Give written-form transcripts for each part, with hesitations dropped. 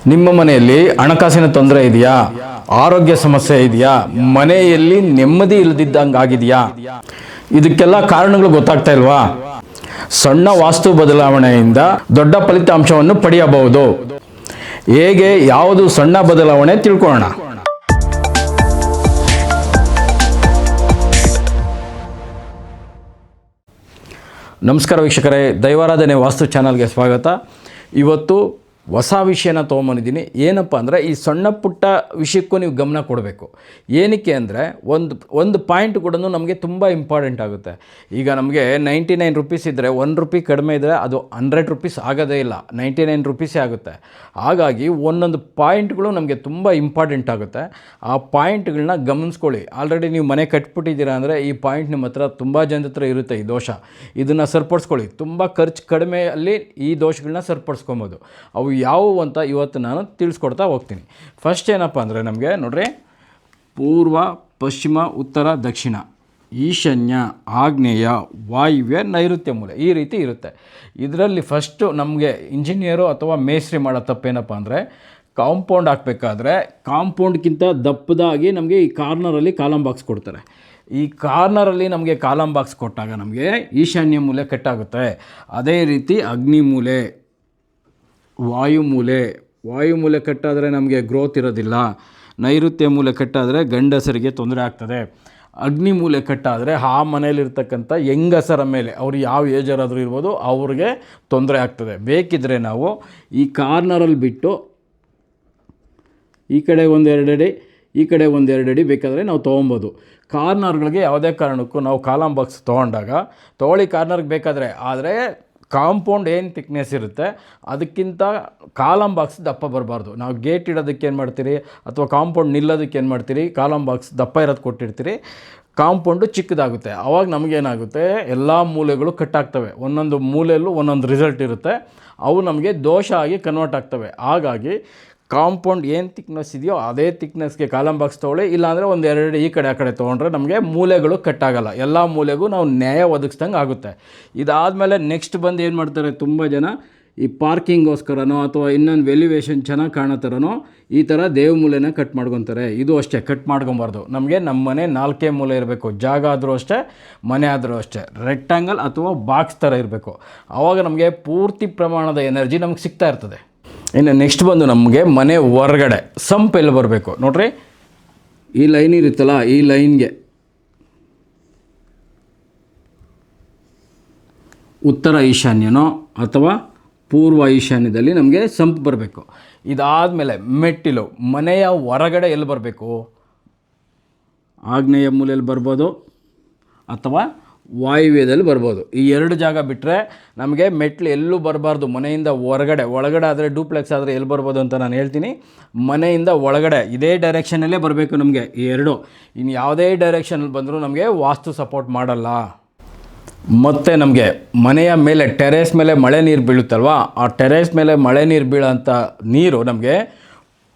ನಿಮ್ಮ ಮನೆಯಲ್ಲಿ ಹಣಕಾಸಿನ ತೊಂದರೆ ಇದೆಯಾ? ಆರೋಗ್ಯ ಸಮಸ್ಯೆ ಇದೆಯಾ? ಮನೆಯಲ್ಲಿ ನೆಮ್ಮದಿ ಇಲ್ಲದಿದ್ದಂಗಾಗಿದೆಯಾ? ಇದಕ್ಕೆಲ್ಲ ಕಾರಣಗಳು ಗೊತ್ತಾಗ್ತಾ ಇಲ್ವಾ? ಸಣ್ಣ ವಾಸ್ತು ಬದಲಾವಣೆಯಿಂದ ದೊಡ್ಡ ಫಲಿತಾಂಶವನ್ನು ಪಡೆಯಬಹುದು. ಹೇಗೆ, ಯಾವುದು ಸಣ್ಣ ಬದಲಾವಣೆ ತಿಳ್ಕೊಳ್ಳೋಣ. ನಮಸ್ಕಾರ ವೀಕ್ಷಕರೇ, ದೈವಾರಾಧನೆ ವಾಸ್ತು ಚಾನಲ್ಗೆ ಸ್ವಾಗತ. ಇವತ್ತು ಹೊಸ ವಿಷಯನ ತೊಗೊಂಬಂದಿದ್ದೀನಿ. ಏನಪ್ಪ ಅಂದರೆ, ಈ ಸಣ್ಣ ಪುಟ್ಟ ವಿಷಯಕ್ಕೂ ನೀವು ಗಮನ ಕೊಡಬೇಕು. ಏನಕ್ಕೆ ಅಂದರೆ, ಒಂದು ಪಾಯಿಂಟ್ ಕೂಡ ನಮಗೆ ತುಂಬ ಇಂಪಾರ್ಟೆಂಟ್ ಆಗುತ್ತೆ. ಈಗ ನಮಗೆ 99 ರುಪೀಸ್ ಇದ್ದರೆ 1 ರೂಪಿ ಕಡಿಮೆ ಇದ್ದರೆ ಅದು 100 ರುಪೀಸ್ ಆಗೋದೇ ಇಲ್ಲ, 99 ರುಪೀಸೇ ಆಗುತ್ತೆ. ಹಾಗಾಗಿ ಒಂದೊಂದು ಪಾಯಿಂಟ್ಗಳು ನಮಗೆ ತುಂಬ ಇಂಪಾರ್ಟೆಂಟ್ ಆಗುತ್ತೆ. ಆ ಪಾಯಿಂಟ್ಗಳನ್ನ ಗಮನಿಸ್ಕೊಳ್ಳಿ. ಆಲ್ರೆಡಿ ನೀವು ಮನೆ ಕಟ್ಬಿಟ್ಟಿದ್ದೀರಾ ಅಂದರೆ ಈ ಪಾಯಿಂಟ್ ನಿಮ್ಮ ಹತ್ರ ತುಂಬ ಜನದ ಹತ್ರ ಇರುತ್ತೆ. ಈ ದೋಷ ಇದನ್ನು ಸರಿಪಡಿಸ್ಕೊಳ್ಳಿ. ತುಂಬ ಖರ್ಚು ಕಡಿಮೆಯಲ್ಲಿ ಈ ದೋಷಗಳನ್ನ ಸರಿಪಡಿಸ್ಕೊಬೋದು. ಅವು ಯಾವುವು ಅಂತ ಇವತ್ತು ನಾನು ತಿಳಿಸ್ಕೊಡ್ತಾ ಹೋಗ್ತೀನಿ. ಫಸ್ಟ್ ಏನಪ್ಪ ಅಂದರೆ, ನಮಗೆ ನೋಡ್ರಿ, ಪೂರ್ವ, ಪಶ್ಚಿಮ, ಉತ್ತರ, ದಕ್ಷಿಣ, ಈಶಾನ್ಯ, ಆಗ್ನೇಯ, ವಾಯುವ್ಯ, ನೈಋತ್ಯ ಮೂಲೆ, ಈ ರೀತಿ ಇರುತ್ತೆ. ಇದರಲ್ಲಿ ಫಸ್ಟು ನಮಗೆ ಇಂಜಿನಿಯರು ಅಥವಾ ಮೇಸ್ತ್ರಿ ಮಾಡೋ ತಪ್ಪೇನಪ್ಪ ಅಂದರೆ, ಕಾಂಪೌಂಡ್ ಹಾಕಬೇಕಾದ್ರೆ ಕಾಂಪೌಂಡ್ಗಿಂತ ದಪ್ಪದಾಗಿ ನಮಗೆ ಈ ಕಾರ್ನರಲ್ಲಿ ಕಾಲಮ್ ಬಾಕ್ಸ್ ಕೊಡ್ತಾರೆ. ಈ ಕಾರ್ನರಲ್ಲಿ ನಮಗೆ ಕಾಲಮ್ ಬಾಕ್ಸ್ ಕೊಟ್ಟಾಗ ನಮಗೆ ಈಶಾನ್ಯ ಮೂಲೆ ಕಟ್ಟಾಗುತ್ತೆ. ಅದೇ ರೀತಿ ಅಗ್ನಿ ಮೂಲೆ, ವಾಯು ಮೂಲೆ ಕಟ್ಟಾದರೆ ನಮಗೆ ಗ್ರೋತ್ ಇರೋದಿಲ್ಲ. ನೈಋತ್ಯ ಮೂಲೆ ಕಟ್ಟಾದರೆ ಗಂಡಸರಿಗೆ ತೊಂದರೆ ಆಗ್ತದೆ. ಅಗ್ನಿ ಮೂಲೆ ಕಟ್ಟಾದರೆ ಆ ಮನೆಯಲ್ಲಿರ್ತಕ್ಕಂಥ ಹೆಂಗಸರ ಮೇಲೆ, ಅವ್ರು ಯಾವ ಏಜರಾದರೂ ಇರ್ಬೋದು, ಅವ್ರಿಗೆ ತೊಂದರೆ ಆಗ್ತದೆ. ಬೇಕಿದ್ದರೆ ನಾವು ಈ ಕಾರ್ನರಲ್ಲಿ ಬಿಟ್ಟು ಈ ಕಡೆ ಒಂದು 2 ಅಡಿ, ಈ ಕಡೆ ಒಂದು 2 ಅಡಿ ಬೇಕಾದರೆ ನಾವು ತೊಗೊಬೋದು. ಕಾರ್ನರ್ಗಳಿಗೆ ಯಾವುದೇ ಕಾರಣಕ್ಕೂ ನಾವು ಕಾಲಮ್ ಬಾಕ್ಸ್ ತೊಗೊಳ್ಳಿ ಕಾರ್ನರ್ಗೆ ಬೇಕಾದರೆ. ಆದರೆ ಕಾಂಪೌಂಡ್ ಏನು ಥಿಕ್ನೆಸ್ ಇರುತ್ತೆ ಅದಕ್ಕಿಂತ ಕಾಲಮ್ ಬಾಕ್ಸ್ ದಪ್ಪ ಬರಬಾರ್ದು. ನಾವು ಗೇಟ್ ಇಡೋದಕ್ಕೆ ಏನು ಮಾಡ್ತೀರಿ, ಅಥವಾ ಕಾಂಪೌಂಡ್ ನಿಲ್ಲೋದಕ್ಕೆ ಏನು ಮಾಡ್ತೀರಿ, ಕಾಲಮ್ ಬಾಕ್ಸ್ ದಪ್ಪ ಇರೋದು ಕೊಟ್ಟಿರ್ತೀರಿ, ಕಾಂಪೌಂಡು ಚಿಕ್ಕದಾಗುತ್ತೆ. ಆವಾಗ ನಮಗೇನಾಗುತ್ತೆ, ಎಲ್ಲ ಮೂಲೆಗಳು ಕಟ್ಟಾಗ್ತವೆ. ಒಂದೊಂದು ಮೂಲೆಯಲ್ಲೂ ಒಂದೊಂದು ರಿಸಲ್ಟ್ ಇರುತ್ತೆ. ಅವು ನಮಗೆ ದೋಷ ಆಗಿ ಕನ್ವರ್ಟ್ ಆಗ್ತವೆ. ಹಾಗಾಗಿ ಕಾಂಪೌಂಡ್ ಏನು ಥಿಕ್ನೆಸ್ ಇದೆಯೋ ಅದೇ ಥಿಕ್ನೆಸ್ಗೆ ಕಾಲಮ್ ಬಾಕ್ಸ್ ತೊಗೊಳ್ಳಿ. ಇಲ್ಲಾಂದರೆ ಒಂದು 2 ಅಡಿ ಈ ಕಡೆ ಆ ಕಡೆ ತೊಗೊಂಡ್ರೆ ನಮಗೆ ಮೂಲೆಗಳು ಕಟ್ಟಾಗಲ್ಲ. ಎಲ್ಲ ಮೂಲೆಗೂ ನಾವು ನ್ಯಾಯ ಒದಗಿಸ್ದಂಗೆ ಆಗುತ್ತೆ. ಇದಾದಮೇಲೆ ನೆಕ್ಸ್ಟ್ ಬಂದು ಏನು ಮಾಡ್ತಾರೆ, ತುಂಬ ಜನ ಈ ಪಾರ್ಕಿಂಗೋಸ್ಕರನೋ ಅಥವಾ ಇನ್ನೊಂದು ವೆಲ್ಯುವೇಷನ್ ಚೆನ್ನಾಗಿ ಕಾಣೋ ಥರನೋ ಈ ಥರ ದೇವ ಮೂಲೆನ ಕಟ್ ಮಾಡ್ಕೊತಾರೆ. ಇದು ಅಷ್ಟೇ, ಕಟ್ ಮಾಡ್ಕೊಬಾರ್ದು. ನಮಗೆ ನಮ್ಮ ಮನೆ 4 ಮೂಲೆ ಇರಬೇಕು. ಜಾಗ ಆದರೂ ಅಷ್ಟೇ, ಮನೆ ಆದರೂ ಅಷ್ಟೇ, ರೆಕ್ಟಾಂಗಲ್ ಅಥವಾ ಬಾಕ್ಸ್ ಥರ ಇರಬೇಕು. ಆವಾಗ ನಮಗೆ ಪೂರ್ತಿ ಪ್ರಮಾಣದ ಎನರ್ಜಿ ನಮಗೆ ಸಿಗ್ತಾ ಇರ್ತದೆ. ಇನ್ನು ನೆಕ್ಸ್ಟ್ ಬಂದು ನಮಗೆ ಮನೆ ಹೊರಗಡೆ ಸಂಪ್ ಎಲ್ಲಿ ಬರಬೇಕು ನೋಡ್ರಿ, ಈ ಲೈನ್ ಇರುತ್ತಲ್ಲ, ಈ ಲೈನ್ಗೆ ಉತ್ತರ ಈಶಾನ್ಯನೋ ಅಥವಾ ಪೂರ್ವ ಈಶಾನ್ಯದಲ್ಲಿ ನಮಗೆ ಸಂಪ್ ಬರಬೇಕು. ಇದಾದಮೇಲೆ ಮೆಟ್ಟಿಲು ಮನೆಯ ಹೊರಗಡೆ ಎಲ್ಲಿ ಬರಬೇಕು, ಆಗ್ನೇಯ ಮೂಲೆಯಲ್ಲಿ ಬರ್ಬೋದು ಅಥವಾ ವಾಯುವ್ಯದಲ್ಲಿ ಬರ್ಬೋದು. ಈ 2 ಜಾಗ ಬಿಟ್ಟರೆ ನಮಗೆ ಮೆಟ್ಲು ಎಲ್ಲೂ ಬರಬಾರ್ದು. ಮನೆಯಿಂದ ಹೊರಗಡೆ, ಒಳಗಡೆ ಆದರೆ ಡೂಪ್ಲೆಕ್ಸ್ ಆದರೆ ಎಲ್ಲಿ ಬರ್ಬೋದು ಅಂತ ನಾನು ಹೇಳ್ತೀನಿ. ಮನೆಯಿಂದ ಒಳಗಡೆ ಇದೇ ಡೈರೆಕ್ಷನಲ್ಲೇ ಬರಬೇಕು ನಮಗೆ ಈ 2. ಇನ್ನು ಯಾವುದೇ ಡೈರೆಕ್ಷನಲ್ಲಿ ಬಂದರೂ ನಮಗೆ ವಾಸ್ತು ಸಪೋರ್ಟ್ ಮಾಡಲ್ಲ. ಮತ್ತು ನಮಗೆ ಮನೆಯ ಮೇಲೆ ಟೆರೇಸ್ ಮೇಲೆ ಮಳೆ ನೀರು ಬೀಳುತ್ತಲ್ವ, ಆ ಟೆರೇಸ್ ಮೇಲೆ ಮಳೆ ನೀರು ಬೀಳೋಂಥ ನೀರು ನಮಗೆ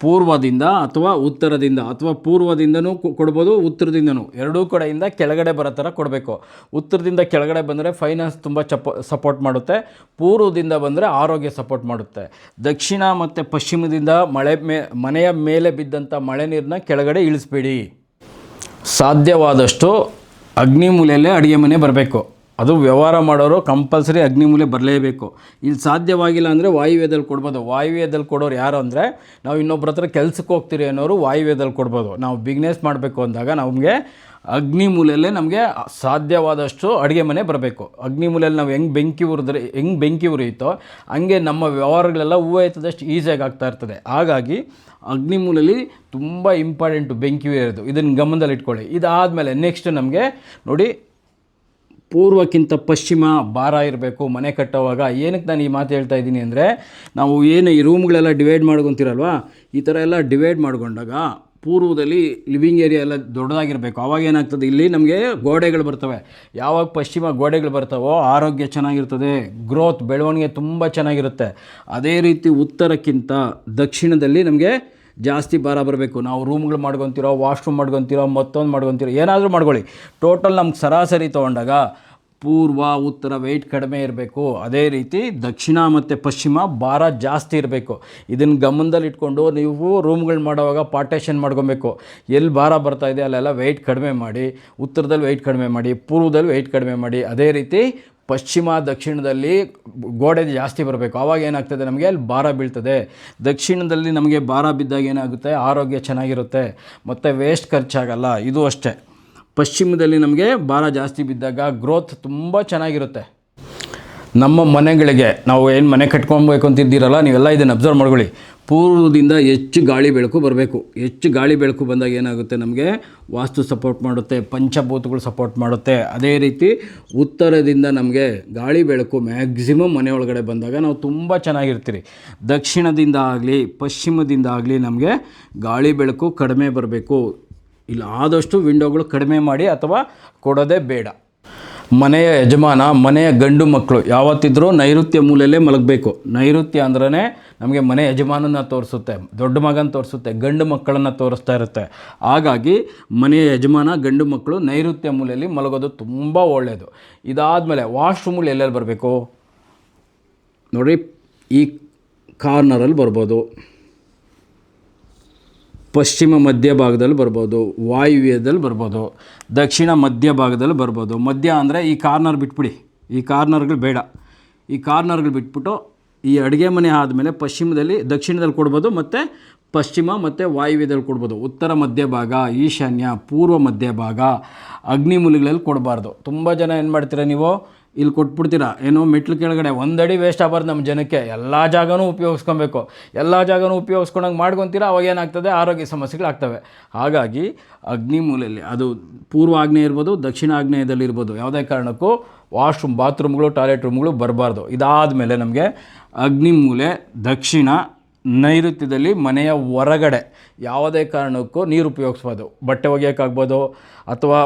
ಪೂರ್ವದಿಂದ ಅಥವಾ ಉತ್ತರದಿಂದ ಅಥವಾ ಪೂರ್ವದಿಂದನೂ ಕೊಡ್ಬೋದು, ಉತ್ತರದಿಂದನೂ, ಎರಡೂ ಕಡೆಯಿಂದ ಕೆಳಗಡೆ ಬರೋ ಥರ ಕೊಡಬೇಕು. ಉತ್ತರದಿಂದ ಕೆಳಗಡೆ ಬಂದರೆ ಫೈನಾನ್ಸ್ ತುಂಬ ಸಪೋರ್ಟ್ ಮಾಡುತ್ತೆ. ಪೂರ್ವದಿಂದ ಬಂದರೆ ಆರೋಗ್ಯ ಸಪೋರ್ಟ್ ಮಾಡುತ್ತೆ. ದಕ್ಷಿಣ ಮತ್ತು ಪಶ್ಚಿಮದಿಂದ ಮನೆಯ ಮೇಲೆ ಬಿದ್ದಂಥ ಮಳೆ ನೀರನ್ನ ಕೆಳಗಡೆ ಇಳಿಸ್ಬೇಡಿ. ಸಾಧ್ಯವಾದಷ್ಟು ಅಗ್ನಿ ಮೂಲೆಯಲ್ಲೇ ಅಡುಗೆ ಮನೆ ಬರಬೇಕು. ಅದು ವ್ಯವಹಾರ ಮಾಡೋರು ಕಂಪಲ್ಸರಿ ಅಗ್ನಿ ಮೂಲೆ ಬರಲೇಬೇಕು. ಇಲ್ಲಿ ಸಾಧ್ಯವಾಗಿಲ್ಲ ಅಂದರೆ ವಾಯುವ್ಯದಲ್ಲಿ ಕೊಡ್ಬೋದು. ವಾಯುವ್ಯದಲ್ಲಿ ಕೊಡೋರು ಯಾರು ಅಂದರೆ, ನಾವು ಇನ್ನೊಬ್ಬರ ಹತ್ರ ಕೆಲಸಕ್ಕೆ ಹೋಗ್ತೀರಿ ಅನ್ನೋರು ವಾಯುವ್ಯದಲ್ಲಿ ಕೊಡ್ಬೋದು. ನಾವು ಬಿಸ್ನೆಸ್ ಮಾಡಬೇಕು ಅಂದಾಗ ನಮಗೆ ಅಗ್ನಿ ಮೂಲೆಯಲ್ಲೇ ನಮಗೆ ಸಾಧ್ಯವಾದಷ್ಟು ಅಡುಗೆ ಮನೆ ಬರಬೇಕು. ಅಗ್ನಿ ಮೂಲೆಯಲ್ಲಿ ನಾವು ಹೆಂಗೆ ಬೆಂಕಿ ಉರಿಯುತ್ತೋ ಹಂಗೆ ನಮ್ಮ ವ್ಯವಹಾರಗಳೆಲ್ಲ ಹೂವು ಎತ್ತದಷ್ಟು ಈಸಿಯಾಗಿ ಆಗ್ತಾ ಇರ್ತದೆ. ಹಾಗಾಗಿ ಅಗ್ನಿ ಮೂಲೆಯಲ್ಲಿ ತುಂಬ ಇಂಪಾರ್ಟೆಂಟು ಬೆಂಕಿ ಉರಿಯೋದು. ಇದನ್ನು ಗಮನದಲ್ಲಿ ಇಟ್ಕೊಳ್ಳಿ. ಇದಾದಮೇಲೆ ನೆಕ್ಸ್ಟ್ ನಮಗೆ ನೋಡಿ, ಪೂರ್ವಕ್ಕಿಂತ ಪಶ್ಚಿಮ ಭಾರ ಇರಬೇಕು ಮನೆ ಕಟ್ಟೋವಾಗ. ಏನಕ್ಕೆ ನಾನು ಈ ಮಾತು ಹೇಳ್ತಾ ಇದ್ದೀನಿ ಅಂದರೆ, ನಾವು ಏನು ಈ ರೂಮ್ಗಳೆಲ್ಲ ಡಿವೈಡ್ ಮಾಡ್ಕೊತೀರಲ್ವ, ಈ ಥರ ಎಲ್ಲ ಡಿವೈಡ್ ಮಾಡ್ಕೊಂಡಾಗ ಪೂರ್ವದಲ್ಲಿ ಲಿವಿಂಗ್ ಏರಿಯಾ ಎಲ್ಲ ದೊಡ್ಡದಾಗಿರಬೇಕು. ಆವಾಗ ಏನಾಗ್ತದೆ, ಇಲ್ಲಿ ನಮಗೆ ಗೋಡೆಗಳು ಬರ್ತವೆ. ಯಾವಾಗ ಪಶ್ಚಿಮ ಗೋಡೆಗಳು ಬರ್ತಾವೋ ಆರೋಗ್ಯ ಚೆನ್ನಾಗಿರ್ತದೆ, ಗ್ರೋತ್ ಬೆಳವಣಿಗೆ ತುಂಬ ಚೆನ್ನಾಗಿರುತ್ತೆ. ಅದೇ ರೀತಿ ಉತ್ತರಕ್ಕಿಂತ ದಕ್ಷಿಣದಲ್ಲಿ ನಮಗೆ ಜಾಸ್ತಿ ಭಾರ ಬರಬೇಕು. ನಾವು ರೂಮ್ಗಳು ಮಾಡ್ಕೊತಿರೋ, ವಾಶ್ರೂಮ್ ಮಾಡ್ಕೊತಿರೋ, ಮತ್ತೊಂದು ಮಾಡ್ಕೊತಿರೋ, ಏನಾದರೂ ಮಾಡ್ಕೊಳ್ಳಿ, ಟೋಟಲ್ ನಮ್ಗೆ ಸರಾಸರಿ ತೊಗೊಂಡಾಗ ಪೂರ್ವ ಉತ್ತರ ವೆಯ್ಟ್ ಕಡಿಮೆ ಇರಬೇಕು. ಅದೇ ರೀತಿ ದಕ್ಷಿಣ ಮತ್ತು ಪಶ್ಚಿಮ ಭಾರ ಜಾಸ್ತಿ ಇರಬೇಕು. ಇದನ್ನು ಗಮನದಲ್ಲಿ ಇಟ್ಕೊಂಡು ನೀವು ರೂಮ್ಗಳು ಮಾಡುವಾಗ ಪಾರ್ಟೇಷನ್ ಮಾಡ್ಕೊಬೇಕು. ಎಲ್ಲಿ ಭಾರ ಬರ್ತಾ ಇದೆ ಅಲ್ಲೆಲ್ಲ ವೆಯ್ಟ್ ಕಡಿಮೆ ಮಾಡಿ, ಉತ್ತರದಲ್ಲಿ ವೆಯ್ಟ್ ಕಡಿಮೆ ಮಾಡಿ, ಪೂರ್ವದಲ್ಲಿ ವೆಯ್ಟ್ ಕಡಿಮೆ ಮಾಡಿ. ಅದೇ ರೀತಿ ಪಶ್ಚಿಮ ದಕ್ಷಿಣದಲ್ಲಿ ಗೋಡೆ ಜಾಸ್ತಿ ಬರಬೇಕು. ಆವಾಗ ಏನಾಗ್ತದೆ, ನಮಗೆ ಅಲ್ಲಿ ಭಾರ ಬೀಳ್ತದೆ. ದಕ್ಷಿಣದಲ್ಲಿ ನಮಗೆ ಭಾರ ಬಿದ್ದಾಗ ಏನಾಗುತ್ತೆ, ಆರೋಗ್ಯ ಚೆನ್ನಾಗಿರುತ್ತೆ ಮತ್ತು ವೇಸ್ಟ್ ಖರ್ಚಾಗಲ್ಲ. ಇದು ಅಷ್ಟೇ. ಪಶ್ಚಿಮದಲ್ಲಿ ನಮಗೆ ಭಾರ ಜಾಸ್ತಿ ಬಿದ್ದಾಗ ಗ್ರೋತ್ ತುಂಬ ಚೆನ್ನಾಗಿರುತ್ತೆ. ನಮ್ಮ ಮನೆಗಳಿಗೆ ನಾವು ಏನು ಮನೆ ಕಟ್ಕೊಬೇಕು ಅಂತಿದ್ದೀರಲ್ಲ, ನೀವೆಲ್ಲ ಇದನ್ನು ಅಬ್ಸರ್ವ್ ಮಾಡ್ಕೊಳ್ಳಿ. ಪೂರ್ವದಿಂದ ಹೆಚ್ಚು ಗಾಳಿ ಬೆಳಕು ಬರಬೇಕು. ಹೆಚ್ಚು ಗಾಳಿ ಬೆಳಕು ಬಂದಾಗ ಏನಾಗುತ್ತೆ, ನಮಗೆ ವಾಸ್ತು ಸಪೋರ್ಟ್ ಮಾಡುತ್ತೆ, ಪಂಚಭೂತಗಳು ಸಪೋರ್ಟ್ ಮಾಡುತ್ತೆ. ಅದೇ ರೀತಿ ಉತ್ತರದಿಂದ ನಮಗೆ ಗಾಳಿ ಬೆಳಕು ಮ್ಯಾಕ್ಸಿಮಮ್ ಮನೆ ಒಳಗಡೆ ಬಂದಾಗ ನಾವು ತುಂಬ ಚೆನ್ನಾಗಿರ್ತೀರಿ. ದಕ್ಷಿಣದಿಂದ ಆಗಲಿ ಪಶ್ಚಿಮದಿಂದ ಆಗಲಿ ನಮಗೆ ಗಾಳಿ ಬೆಳಕು ಕಡಿಮೆ ಬರಬೇಕು. ಇಲ್ಲ ಆದಷ್ಟು ವಿಂಡೋಗಳು ಕಡಿಮೆ ಮಾಡಿ ಅಥವಾ ಕೊಡೋದೇ ಬೇಡ. ಮನೆಯ ಯಜಮಾನ, ಮನೆಯ ಗಂಡು ಮಕ್ಕಳು ಯಾವತ್ತಿದ್ರೂ ನೈಋತ್ಯ ಮೂಲೆಯಲ್ಲೇ ಮಲಗಬೇಕು. ನೈಋತ್ಯ ಅಂದ್ರೇ ನಮಗೆ ಮನೆ ಯಜಮಾನನ ತೋರಿಸುತ್ತೆ, ದೊಡ್ಡ ಮಗನ ತೋರಿಸುತ್ತೆ, ಗಂಡು ಮಕ್ಕಳನ್ನು ತೋರಿಸ್ತಾ ಇರುತ್ತೆ. ಹಾಗಾಗಿ ಮನೆಯ ಯಜಮಾನ ಗಂಡು ಮಕ್ಕಳು ನೈಋತ್ಯ ಮೂಲೆಯಲ್ಲಿ ಮಲಗೋದು ತುಂಬ ಒಳ್ಳೆಯದು. ಇದಾದಮೇಲೆ ವಾಶ್ರೂಮ್ಗಳು ಎಲ್ಲೆಲ್ಲಿ ಬರಬೇಕು ನೋಡಿ, ಈ ಕಾರ್ನರಲ್ಲಿ ಬರ್ಬೋದು, ಪಶ್ಚಿಮ ಮಧ್ಯಭಾಗದಲ್ಲಿ ಬರ್ಬೋದು, ವಾಯುವ್ಯದಲ್ಲಿ ಬರ್ಬೋದು, ದಕ್ಷಿಣ ಮಧ್ಯಭಾಗದಲ್ಲಿ ಬರ್ಬೋದು. ಮಧ್ಯ ಅಂದರೆ ಈ ಕಾರ್ನರ್ ಬಿಟ್ಬಿಡಿ, ಈ ಕಾರ್ನರ್ಗಳು ಬೇಡ. ಈ ಕಾರ್ನರ್ಗಳು ಬಿಟ್ಬಿಟ್ಟು ಈ ಅಡುಗೆ ಮನೆ ಆದಮೇಲೆ ಪಶ್ಚಿಮದಲ್ಲಿ ದಕ್ಷಿಣದಲ್ಲಿ ಕೊಡ್ಬೋದು ಮತ್ತು ಪಶ್ಚಿಮ ಮತ್ತು ವಾಯುವ್ಯದಲ್ಲಿ ಕೊಡ್ಬೋದು. ಉತ್ತರ ಮಧ್ಯಭಾಗ, ಈಶಾನ್ಯ, ಪೂರ್ವ ಮಧ್ಯಭಾಗ, ಅಗ್ನಿಮೂಲೆಗಳಲ್ಲಿ ಕೊಡಬಾರ್ದು. ತುಂಬ ಜನ ಏನು ಮಾಡ್ತೀರಾ, ನೀವು ಇಲ್ಲಿ ಕೊಟ್ಬಿಡ್ತೀರಾ, ಏನೋ ಮೆಟ್ಲು ಕೆಳಗಡೆ ಒಂದಡಿ ವೇಸ್ಟ್ ಆಗಬಾರ್ದು. ನಮ್ಮ ಜನಕ್ಕೆ ಎಲ್ಲ ಜಾಗನೂ ಉಪಯೋಗಿಸ್ಕೊಬೇಕು. ಎಲ್ಲ ಜಾಗನೂ ಉಪಯೋಗಿಸ್ಕೊಂಡಂಗೆ ಮಾಡ್ಕೊತೀರಾ, ಅವಾಗ ಏನಾಗ್ತದೆ, ಆರೋಗ್ಯ ಸಮಸ್ಯೆಗಳಾಗ್ತವೆ. ಹಾಗಾಗಿ ಅಗ್ನಿಮೂಲೆಯಲ್ಲಿ, ಅದು ಪೂರ್ವ ಆಗ್ನೇಯ ಇರ್ಬೋದು, ದಕ್ಷಿಣ ಆಗ್ನೇಯದಲ್ಲಿ ಇರ್ಬೋದು, ಯಾವುದೇ ಕಾರಣಕ್ಕೂ ವಾಶ್ರೂಮ್, ಬಾತ್ರೂಮ್ಗಳು, ಟಾಯ್ಲೆಟ್ ರೂಮ್ಗಳು ಬರಬಾರ್ದು. ಇದಾದಮೇಲೆ ನಮಗೆ ಅಗ್ನಿಮೂಲೆ ದಕ್ಷಿಣ, ನೈಋತ್ಯದಲ್ಲಿ ಮನೆಯ ಹೊರಗಡೆ ಯಾವುದೇ ಕಾರಣಕ್ಕೂ ನೀರು ಉಪಯೋಗಿಸ್ಬೋದು. ಬಟ್ಟೆ ಒಗೆಯೋಕ್ಕಾಗ್ಬೋದು ಅಥವಾ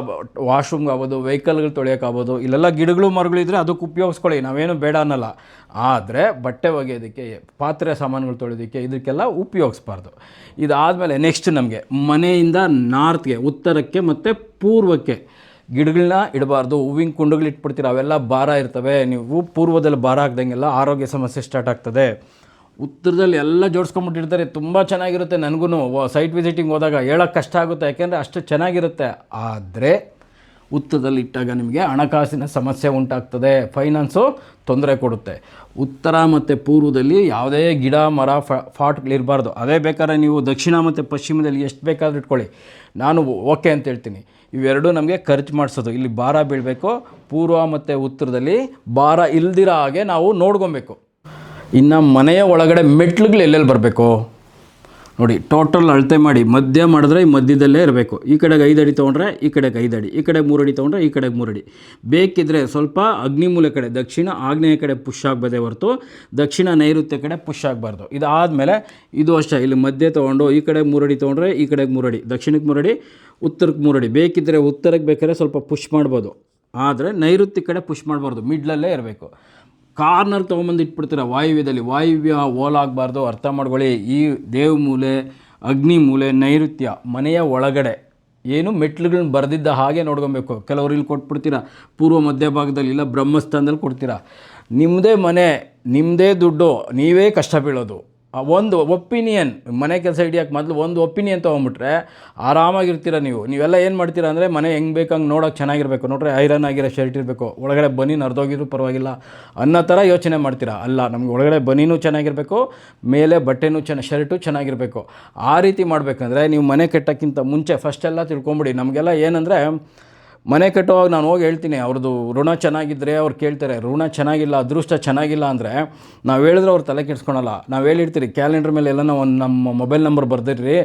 ವಾಶ್ರೂಮ್ಗೆ ಆಗ್ಬೋದು, ವೆಹಿಕಲ್ಗಳು ತೊಳೆಯೋಕ್ಕಾಗ್ಬೋದು. ಇಲ್ಲೆಲ್ಲ ಗಿಡಗಳು ಮರಗಳು ಇದ್ದರೆ ಅದಕ್ಕೆ ಉಪಯೋಗಿಸ್ಕೊಳ್ಳಿ, ನಾವೇನು ಬೇಡ ಅನ್ನಲ್ಲ. ಆದರೆ ಬಟ್ಟೆ ಒಗೆಯೋದಕ್ಕೆ, ಪಾತ್ರೆ ಸಾಮಾನುಗಳು ತೊಳೆಯೋದಕ್ಕೆ ಇದಕ್ಕೆಲ್ಲ ಉಪಯೋಗಿಸ್ಬಾರ್ದು. ಇದಾದಮೇಲೆ ನೆಕ್ಸ್ಟ್ ನಮಗೆ ಮನೆಯಿಂದ ನಾರ್ತ್ಗೆ, ಉತ್ತರಕ್ಕೆ ಮತ್ತು ಪೂರ್ವಕ್ಕೆ ಗಿಡಗಳನ್ನ ಇಡಬಾರ್ದು. ಹೂವಿನ ಕುಂಡಗಳು ಇಟ್ಬಿಡ್ತೀರ, ಅವೆಲ್ಲ ಭಾರ ಇರ್ತವೆ. ನೀವು ಪೂರ್ವದಲ್ಲಿ ಭಾರ ಆಗ್ದಂಗೆಲ್ಲ ಆರೋಗ್ಯ ಸಮಸ್ಯೆ ಸ್ಟಾರ್ಟ್ ಆಗ್ತದೆ. ಉತ್ತರದಲ್ಲಿ ಎಲ್ಲ ಜೋಡಿಸ್ಕೊಂಬಿಟ್ಟಿರ್ತಾರೆ, ತುಂಬ ಚೆನ್ನಾಗಿರುತ್ತೆ. ನನಗೂ ಸೈಟ್ ವಿಸಿಟಿಂಗ್ ಹೋದಾಗ ಹೇಳೋಕ್ಕೆ ಕಷ್ಟ ಆಗುತ್ತೆ, ಯಾಕೆಂದರೆ ಅಷ್ಟು ಚೆನ್ನಾಗಿರುತ್ತೆ. ಆದರೆ ಉತ್ತರದಲ್ಲಿ ಇಟ್ಟಾಗ ನಿಮಗೆ ಹಣಕಾಸಿನ ಸಮಸ್ಯೆ ಉಂಟಾಗ್ತದೆ, ಫೈನಾನ್ಸು ತೊಂದರೆ ಕೊಡುತ್ತೆ. ಉತ್ತರ ಮತ್ತು ಪೂರ್ವದಲ್ಲಿ ಯಾವುದೇ ಗಿಡ ಮರ ಫಾಟ್ಗಳಿರಬಾರ್ದು. ಅದೇ ಬೇಕಾದ್ರೆ ನೀವು ದಕ್ಷಿಣ ಮತ್ತು ಪಶ್ಚಿಮದಲ್ಲಿ ಎಷ್ಟು ಬೇಕಾದರೂ ಇಟ್ಕೊಳ್ಳಿ, ನಾನು ಓಕೆ ಅಂತ ಹೇಳ್ತೀನಿ. ಇವೆರಡೂ ನಮಗೆ ಖರ್ಚು ಮಾಡಿಸೋದು. ಇಲ್ಲಿ ಭಾರ ಬೀಳಬೇಕು, ಪೂರ್ವ ಮತ್ತು ಉತ್ತರದಲ್ಲಿ ಭಾರ ಇಲ್ದಿರೋ ಹಾಗೆ ನಾವು ನೋಡ್ಕೊಬೇಕು. ಇನ್ನು ಮನೆಯ ಒಳಗಡೆ ಮೆಟ್ಲುಗಳು ಎಲ್ಲೆಲ್ಲಿ ಬರಬೇಕು ನೋಡಿ, ಟೋಟಲ್ ಅಳತೆ ಮಾಡಿ ಮಧ್ಯ ಮಾಡಿದ್ರೆ ಈ ಮಧ್ಯದಲ್ಲೇ ಇರಬೇಕು. ಈ ಕಡೆಗೆ 5 ಅಡಿ ತೊಗೊಂಡ್ರೆ ಈ ಕಡೆಗೆ 5 ಅಡಿ, ಈ ಕಡೆಗೆ 3 ಅಡಿ ತೊಗೊಂಡ್ರೆ ಈ ಕಡೆಗೆ 3 ಅಡಿ. ಬೇಕಿದ್ದರೆ ಸ್ವಲ್ಪ ಅಗ್ನಿಮೂಲೆ ಕಡೆ, ದಕ್ಷಿಣ ಆಗ್ನೇಯ ಕಡೆ ಪುಷ್ ಆಗಬೋದೇ ಹೊರತು ದಕ್ಷಿಣ ನೈಋತ್ಯ ಕಡೆ ಪುಷ್ ಆಗಬಾರ್ದು. ಇದಾದಮೇಲೆ ಇದು ಅಷ್ಟೇ, ಇಲ್ಲಿ ಮಧ್ಯೆ ತೊಗೊಂಡು ಈ ಕಡೆಗೆ 3 ಅಡಿ ತೊಗೊಂಡ್ರೆ ಈ ಕಡೆಗೆ 3 ಅಡಿ, ದಕ್ಷಿಣಕ್ಕೆ 3 ಅಡಿ, ಉತ್ತರಕ್ಕೆ 3 ಅಡಿ. ಬೇಕಿದ್ದರೆ ಉತ್ತರಕ್ಕೆ ಬೇಕಾದ್ರೆ ಸ್ವಲ್ಪ ಪುಷ್ ಮಾಡ್ಬೋದು, ಆದರೆ ನೈಋತ್ಯ ಕಡೆ ಪುಷ್ ಮಾಡಬಾರ್ದು, ಮಿಡ್ಲಲ್ಲೇ ಇರಬೇಕು. ಕಾರ್ನರ್ ತೊಗೊಂಬಂದು ಇಟ್ಬಿಡ್ತೀರ ವಾಯುವ್ಯದಲ್ಲಿ, ವಾಯುವ್ಯ ಓಲಾಗಬಾರ್ದು. ಅರ್ಥ ಮಾಡ್ಕೊಳ್ಳಿ, ಈ ದೇವಮೂಲೆ, ಅಗ್ನಿಮೂಲೆ, ನೈಋತ್ಯ ಮನೆಯ ಒಳಗಡೆ ಏನು ಮೆಟ್ಲುಗಳನ್ನ ಬರೆದಿದ್ದ ಹಾಗೆ ನೋಡ್ಕೊಬೇಕು. ಕೆಲವರು ಇಲ್ಲಿ ಕೊಟ್ಬಿಡ್ತೀರಾ ಪೂರ್ವ ಮಧ್ಯಭಾಗದಲ್ಲಿ, ಇಲ್ಲ ಬ್ರಹ್ಮಸ್ಥಾನದಲ್ಲಿ ಕೊಡ್ತೀರಾ. ನಿಮ್ಮದೇ ಮನೆ, ನಿಮ್ಮದೇ ದುಡ್ಡು, ನೀವೇ ಕಷ್ಟ ಬೀಳೋದು. ಒಂದು ಒಪಿನಿಯನ್, ಮನೆ ಕೆಲಸ ಹಿಡಿಯೋಕ್ಕೆ ಮೊದಲು ಒಂದು ಒಪಿನಿಯನ್ ತೊಗೊಂಬಿಟ್ರೆ ಆರಾಮಾಗಿರ್ತೀರ. ನೀವೆಲ್ಲ ಏನು ಮಾಡ್ತೀರಾ ಅಂದರೆ, ಮನೆ ಹೆಂಗೆ ಬೇಕು ಹಂಗೆ ನೋಡೋಕೆ ಚೆನ್ನಾಗಿರಬೇಕು, ನೋಡ್ರೆ ಐರನ್ ಆಗಿರೋ ಶರ್ಟ್ ಇರಬೇಕು, ಒಳಗಡೆ ಬನೀನು ಹರಿದೋಗಿದ್ರು ಪರವಾಗಿಲ್ಲ ಅನ್ನೋ ಥರ ಯೋಚನೆ ಮಾಡ್ತೀರಾ. ಅಲ್ಲ, ನಮ್ಗೆ ಒಳಗಡೆ ಬನೀನು ಚೆನ್ನಾಗಿರಬೇಕು, ಮೇಲೆ ಬಟ್ಟೆನೂ ಶರ್ಟು ಚೆನ್ನಾಗಿರಬೇಕು. ಆ ರೀತಿ ಮಾಡಬೇಕಂದ್ರೆ ನೀವು ಮನೆ ಕಟ್ಟೋಕ್ಕಿಂತ ಮುಂಚೆ ಫಸ್ಟೆಲ್ಲ ತಿಳ್ಕೊಂಬಿಡಿ. ನಮಗೆಲ್ಲ ಏನಂದರೆ, ಮನೆ ಕಟ್ಟುವಾಗ ನಾನು ಹೋಗಿ ಹೇಳ್ತೀನಿ, ಅವ್ರದ್ದು ಋಣ ಚೆನ್ನಾಗಿದ್ದರೆ ಅವ್ರು ಕೇಳ್ತಾರೆ, ಋಣ ಚೆನ್ನಾಗಿಲ್ಲ, ಅದೃಷ್ಟ ಚೆನ್ನಾಗಿಲ್ಲ ಅಂದರೆ ನಾವು ಹೇಳಿದ್ರೆ ಅವ್ರು ತಲೆ ಕೆಡಿಸ್ಕೊಳಲ್ಲ. ನಾವು ಹೇಳಿರ್ತೀರಿ ಕ್ಯಾಲೆಂಡ್ರ್ ಮೇಲೆ ಎಲ್ಲ ಒಂದು ನಮ್ಮ ಮೊಬೈಲ್ ನಂಬರ್ ಬರ್ದಿರ್ರಿ,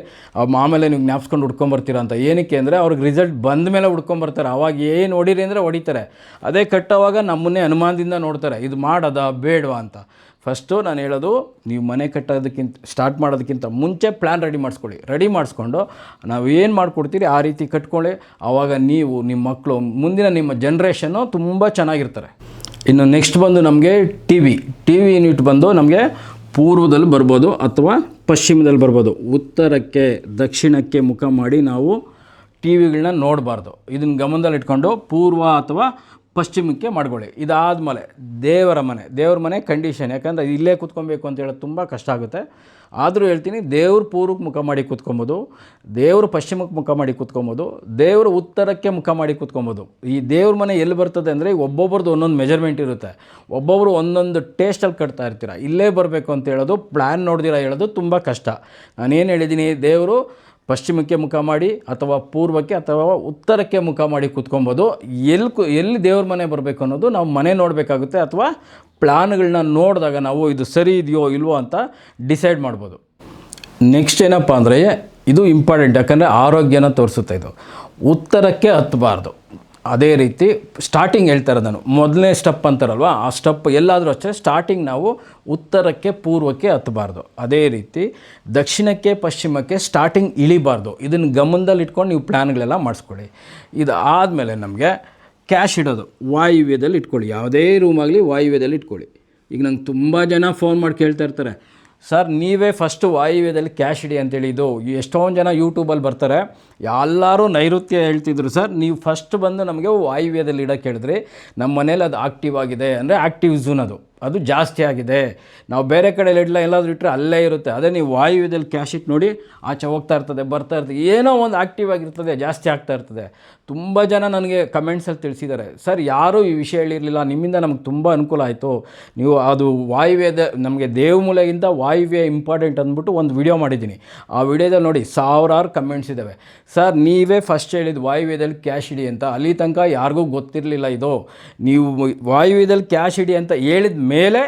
ಆಮೇಲೆ ನೀವು ಜ್ಞಾಪಿಸ್ಕೊಂಡು ಹುಡ್ಕೊಂಬರ್ತೀರ ಅಂತ. ಏನಕ್ಕೆ ಅಂದರೆ ಅವ್ರಿಗೆ ರಿಸಲ್ಟ್ ಬಂದ ಮೇಲೆ ಹುಡ್ಕೊಂಬರ್ತಾರೆ. ಅವಾಗ ಏನು ಹೊಡೀರಿ ಅಂದರೆ ಹೊಡಿತಾರೆ. ಅದೇ ಕಟ್ಟೋವಾಗ ನಮ್ಮನ್ನೇ ಅನುಮಾನದಿಂದ ನೋಡ್ತಾರೆ, ಇದು ಮಾಡೋದಾ ಬೇಡವಾ ಅಂತ. ಫಸ್ಟು ನಾನು ಹೇಳೋದು, ನೀವು ಮನೆ ಕಟ್ಟೋದಕ್ಕಿಂತ ಸ್ಟಾರ್ಟ್ ಮಾಡೋದಕ್ಕಿಂತ ಮುಂಚೆ ಪ್ಲ್ಯಾನ್ ರೆಡಿ ಮಾಡಿಸ್ಕೊಂಡು ನಾವು ಏನು ಮಾಡಿಕೊಡ್ತೀರಿ ಆ ರೀತಿ ಕಟ್ಕೊಳ್ಳಿ. ಆವಾಗ ನೀವು, ನಿಮ್ಮ ಮಕ್ಕಳು, ಮುಂದಿನ ನಿಮ್ಮ ಜನ್ರೇಷನ್ನು ತುಂಬ ಚೆನ್ನಾಗಿರ್ತಾರೆ. ಇನ್ನು ನೆಕ್ಸ್ಟ್ ಬಂದು ನಮಗೆ ಟಿ ವಿ ಯೂನಿಟ್ ಬಂದು ನಮಗೆ ಪೂರ್ವದಲ್ಲಿ ಬರ್ಬೋದು ಅಥವಾ ಪಶ್ಚಿಮದಲ್ಲಿ ಬರ್ಬೋದು. ಉತ್ತರಕ್ಕೆ ದಕ್ಷಿಣಕ್ಕೆ ಮುಖ ಮಾಡಿ ನಾವು ಟಿ ವಿಗಳನ್ನ ನೋಡಬಾರ್ದು. ಇದನ್ನು ಗಮನದಲ್ಲಿ ಇಟ್ಕೊಂಡು ಪೂರ್ವ ಅಥವಾ ಪಶ್ಚಿಮಕ್ಕೆ ಮಾಡ್ಕೊಳ್ಳಿ. ಇದಾದಮೇಲೆ ದೇವರ ಮನೆ ಕಂಡೀಷನ್, ಯಾಕಂದರೆ ಇಲ್ಲೇ ಕೂತ್ಕೊಬೇಕು ಅಂತ ಹೇಳೋದು ತುಂಬ ಕಷ್ಟ ಆಗುತ್ತೆ. ಆದರೂ ಹೇಳ್ತೀನಿ, ದೇವ್ರ ಪೂರ್ವಕ್ಕೆ ಮುಖ ಮಾಡಿ ಕೂತ್ಕೊಬೋದು, ದೇವರು ಪಶ್ಚಿಮಕ್ಕೆ ಮುಖ ಮಾಡಿ ಕೂತ್ಕೊಬೋದು, ದೇವರು ಉತ್ತರಕ್ಕೆ ಮುಖ ಮಾಡಿ ಕೂತ್ಕೊಬೋದು. ಈ ದೇವ್ರ ಮನೆ ಎಲ್ಲಿ ಬರ್ತದೆ ಅಂದರೆ ಒಬ್ಬೊಬ್ರದ್ದು ಒಂದೊಂದು ಮೆಜರ್ಮೆಂಟ್ ಇರುತ್ತೆ, ಒಬ್ಬೊಬ್ಬರು ಒಂದೊಂದು ಟೇಸ್ಟಲ್ಲಿ ಕಟ್ತಾ ಇರ್ತೀರ. ಇಲ್ಲೇ ಬರಬೇಕು ಅಂತ ಹೇಳೋದು, ಪ್ಲ್ಯಾನ್ ನೋಡ್ದಿರ ಹೇಳೋದು ತುಂಬ ಕಷ್ಟ. ನಾನೇನು ಹೇಳಿದ್ದೀನಿ, ದೇವರು ಪಶ್ಚಿಮಕ್ಕೆ ಮುಖ ಮಾಡಿ ಅಥವಾ ಪೂರ್ವಕ್ಕೆ ಅಥವಾ ಉತ್ತರಕ್ಕೆ ಮುಖ ಮಾಡಿ ಕೂತ್ಕೊಬೋದು. ಎಲ್ಲಿ ದೇವ್ರ ಮನೆ ಬರಬೇಕು ಅನ್ನೋದು ನಾವು ಮನೆ ನೋಡಬೇಕಾಗುತ್ತೆ, ಅಥವಾ ಪ್ಲ್ಯಾನ್ಗಳನ್ನ ನೋಡಿದಾಗ ನಾವು ಇದು ಸರಿ ಇದೆಯೋ ಇಲ್ವೋ ಅಂತ ಡಿಸೈಡ್ ಮಾಡ್ಬೋದು. ನೆಕ್ಸ್ಟ್ ಏನಪ್ಪ ಅಂದರೆ, ಇದು ಇಂಪಾರ್ಟೆಂಟ್, ಯಾಕಂದರೆ ಆರೋಗ್ಯನ ತೋರಿಸುತ್ತೆ. ಇದು ಉತ್ತರಕ್ಕೆ ಹತ್ತಬಾರ್ದು. ಅದೇ ರೀತಿ ಸ್ಟಾರ್ಟಿಂಗ್ ಹೇಳ್ತಾರೆ, ನಾನು ಮೊದಲನೇ ಸ್ಟೆಪ್ ಅಂತಾರಲ್ವ, ಆ ಸ್ಟೆಪ್ ಎಲ್ಲಾದರೂ ಅಷ್ಟೇ ಸ್ಟಾರ್ಟಿಂಗ್ ನಾವು ಉತ್ತರಕ್ಕೆ ಪೂರ್ವಕ್ಕೆ ಹತ್ತಬಾರ್ದು. ಅದೇ ರೀತಿ ದಕ್ಷಿಣಕ್ಕೆ ಪಶ್ಚಿಮಕ್ಕೆ ಸ್ಟಾರ್ಟಿಂಗ್ ಇಳಿಬಾರ್ದು. ಇದನ್ನು ಗಮನದಲ್ಲಿ ಇಟ್ಕೊಂಡು ನೀವು ಪ್ಲ್ಯಾನ್ಗಳೆಲ್ಲ ಮಾಡಿಸ್ಕೊಳ್ಳಿ. ಇದು ಆದಮೇಲೆ ನಮಗೆ ಕ್ಯಾಶ್ ಇಡೋದು ವಾಯುವ್ಯದಲ್ಲಿ ಇಟ್ಕೊಳ್ಳಿ. ಯಾವುದೇ ರೂಮ್ ಆಗಲಿ ವಾಯುವ್ಯದಲ್ಲಿ ಇಟ್ಕೊಳ್ಳಿ. ಈಗ ನಂಗೆ ತುಂಬ ಜನ ಫೋನ್ ಮಾಡಿ ಕೇಳ್ತಾ ಇರ್ತಾರೆ, ಸರ್ ನೀವೇ ಫಸ್ಟು ವಾಯುವ್ಯದಲ್ಲಿ ಕ್ಯಾಶ್ ಇಡಿ ಅಂತೇಳಿ. ಇದು ಎಷ್ಟೊಂದು ಜನ ಯೂಟ್ಯೂಬಲ್ಲಿ ಬರ್ತಾರೆ, ಎಲ್ಲರೂ ನೈಋತ್ಯ ಹೇಳ್ತಿದ್ರು. ಸರ್ ನೀವು ಫಸ್ಟ್ ಬಂದು ನಮಗೆ ವಾಯುವ್ಯದಲ್ಲಿ ಇಡೋಕ್ಕೆ ಹೇಳಿದ್ರಿ, ನಮ್ಮ ಮನೇಲಿ ಅದು ಆಕ್ಟಿವ್ ಆಗಿದೆ, ಅಂದರೆ ಆಕ್ಟಿವ್ ಝೋನ್ ಅದು ಜಾಸ್ತಿ ಆಗಿದೆ, ನಾವು ಬೇರೆ ಕಡೆ ಎಲ್ಲಾದರೂ ಇಟ್ಟರೆ ಅಲ್ಲೇ ಇರುತ್ತೆ. ಅದೇ ನೀವು ವಾಯುವ್ಯದಲ್ಲಿ ಕ್ಯಾಶ್ ಇಟ್ಟು ನೋಡಿ, ಆಚೆ ಹೋಗ್ತಾ ಇರ್ತದೆ, ಬರ್ತಾ ಇರ್ತದೆ, ಏನೋ ಒಂದು ಆಕ್ಟಿವ್ ಆಗಿರ್ತದೆ, ಜಾಸ್ತಿ ಆಗ್ತಾ ಇರ್ತದೆ. ತುಂಬ ಜನ ನನಗೆ ಕಮೆಂಟ್ಸಲ್ಲಿ ತಿಳಿಸಿದ್ದಾರೆ, ಸರ್ ಯಾರೂ ಈ ವಿಷಯ ಹೇಳಿರಲಿಲ್ಲ, ನಿಮ್ಮಿಂದ ನಮ್ಗೆ ತುಂಬ ಅನುಕೂಲ ಆಯಿತು, ನೀವು ಅದು ವಾಯುವ್ಯದ ನಮಗೆ ದೇವಮೂಲೆಗಿಂತ ವಾಯುವ್ಯ ಇಂಪಾರ್ಟೆಂಟ್ ಅಂದ್ಬಿಟ್ಟು ಒಂದು ವಿಡಿಯೋ ಮಾಡಿದ್ದೀನಿ. ಆ ವಿಡಿಯೋದಲ್ಲಿ ನೋಡಿ ಸಾವಿರಾರು ಕಮೆಂಟ್ಸ್ ಇದ್ದಾವೆ, ಸರ್ ನೀವೇ ಫಸ್ಟ್ ಹೇಳಿದ್ದು ವಾಯುವ್ಯದಲ್ಲಿ ಕ್ಯಾಶ್ ಇಡಿ ಅಂತ, ಅಲ್ಲಿ ತನಕ ಯಾರಿಗೂ ಗೊತ್ತಿರಲಿಲ್ಲ ಇದು, ನೀವು ವಾಯುವ್ಯದಲ್ಲಿ ಕ್ಯಾಶ್ ಇಡಿ ಅಂತ ಹೇಳಿದ ಮೇಲೆ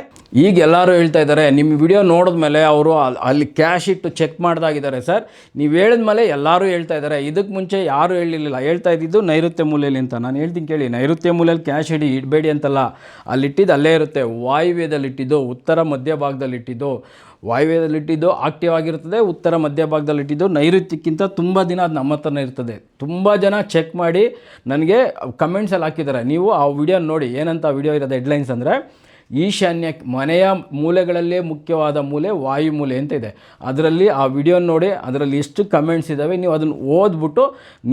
ಈಗ ಎಲ್ಲರೂ ಹೇಳ್ತಾ ಇದ್ದಾರೆ. ನಿಮ್ಮ ವಿಡಿಯೋ ನೋಡಿದ್ಮೇಲೆ ಅವರು ಅಲ್ಲಿ ಕ್ಯಾಶ್ ಇಟ್ಟು ಚೆಕ್ ಮಾಡ್ದಾಗಿದ್ದಾರೆ. ಸರ್ ನೀವು ಹೇಳಿದ್ಮೇಲೆ ಎಲ್ಲರೂ ಹೇಳ್ತಾ ಇದ್ದಾರೆ, ಇದಕ್ಕೆ ಮುಂಚೆ ಯಾರೂ ಹೇಳಿರಲಿಲ್ಲ, ಹೇಳ್ತಾ ಇದ್ದಿದ್ದು ನೈಋತ್ಯ ಮೂಲೆಯಲ್ಲಿ ಅಂತ. ನಾನು ಹೇಳ್ತೀನಿ ಕೇಳಿ, ನೈಋತ್ಯ ಮೂಲೆಯಲ್ಲಿ ಕ್ಯಾಶ್ ಇಡಬೇಡಿ ಅಂತಲ್ಲ, ಅಲ್ಲಿಟ್ಟಿದ್ದು ಅಲ್ಲೇ ಇರುತ್ತೆ. ವಾಯುವ್ಯದಲ್ಲಿಟ್ಟಿದ್ದು, ಉತ್ತರ ಮಧ್ಯಭಾಗದಲ್ಲಿಟ್ಟಿದ್ದು, ವಾಯುವ್ಯದಲ್ಲಿಟ್ಟಿದ್ದು ಆಕ್ಟಿವ್ ಆಗಿರ್ತದೆ, ಉತ್ತರ ಮಧ್ಯಭಾಗದಲ್ಲಿಟ್ಟಿದ್ದು ನೈಋತ್ಯಕ್ಕಿಂತ ತುಂಬ ದಿನ ಅದು ನಮ್ಮ ಹತ್ರನೇ ಇರ್ತದೆ. ತುಂಬ ಜನ ಚೆಕ್ ಮಾಡಿ ನನಗೆ ಕಮೆಂಟ್ಸಲ್ಲಿ ಹಾಕಿದ್ದಾರೆ. ನೀವು ಆ ವಿಡಿಯೋ ನೋಡಿ, ಏನಂತ ವಿಡಿಯೋ ಇರೋದು ಹೆಡ್ಲೈನ್ಸ್ ಅಂದರೆ, ಈಶಾನ್ಯ ಮನೆಯ ಮೂಲೆಗಳಲ್ಲೇ ಮುಖ್ಯವಾದ ಮೂಲೆ ವಾಯುಮೂಲೆ ಅಂತ ಇದೆ. ಅದರಲ್ಲಿ ಆ ವಿಡಿಯೋ ನೋಡಿ, ಅದರಲ್ಲಿ ಎಷ್ಟು ಕಮೆಂಟ್ಸ್ ಇದ್ದಾವೆ, ನೀವು ಅದನ್ನು ಓದ್ಬಿಟ್ಟು